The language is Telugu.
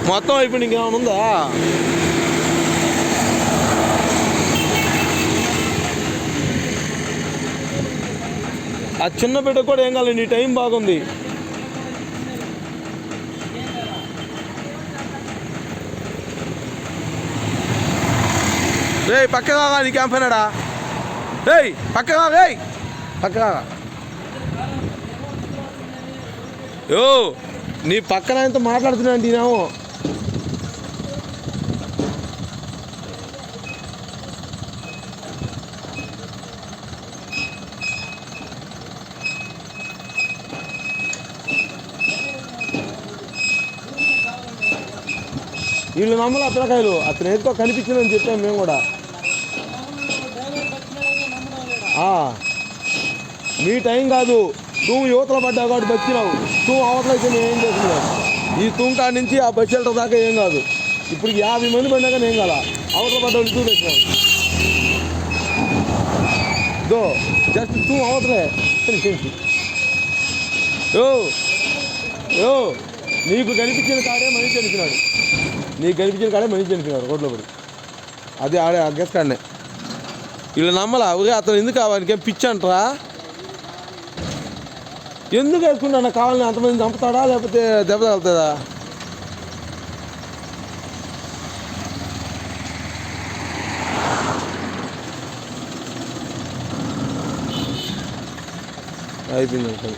మొత్తం అయిపోయింది, ఇంకేమైనా ఉందా? ఆ చిన్న బిడ్డ కూడా ఏం కాలేదు, నీ టైం బాగుంది. రే పక్కగా నీ క్యాంపైనాడా? రే పక్కగా, రే పక్కగా. యో నీ పక్కన ఆయనతో మాట్లాడుతున్నాను నేనేమో. వీళ్ళు నమ్మలు అత్తలకాయలు, అతను ఏదో కనిపించిందని చెప్పాము మేము కూడా. మీ టైం కాదు, నువ్వు యువతలో పడ్డావు కాబట్టి బతికినావు. నువ్వు అవతలైతే నేను ఏం చేస్తున్నావు? ఈ తుంకా నుంచి ఆ బస్ షెల్టర్ దాకా ఏం కాదు. ఇప్పుడు 50 మంది పడినా కానీ ఏం కాల. అవతల పడ్డావు తూ తెచ్చినావు. దో జస్ట్ తూ అవతలే. యో నీకు కనిపించిన కాడే మనిషి చనిపోయినాడు. నీకు కనిపించిన కాడే మనిషి చనిపోయినాడు రోడ్లో పడి. అది ఆడే అగ్గస్ కాడనే. వీళ్ళు నమ్మలా. అతను ఎందుకు కావాలికేం పిచ్చి అంటారా? ఎందుకు వేసుకుంటా కావాలని అంతమంది చంపుతాడా లేకపోతే దెబ్బ తగులుతుందా? అయిపోయింది.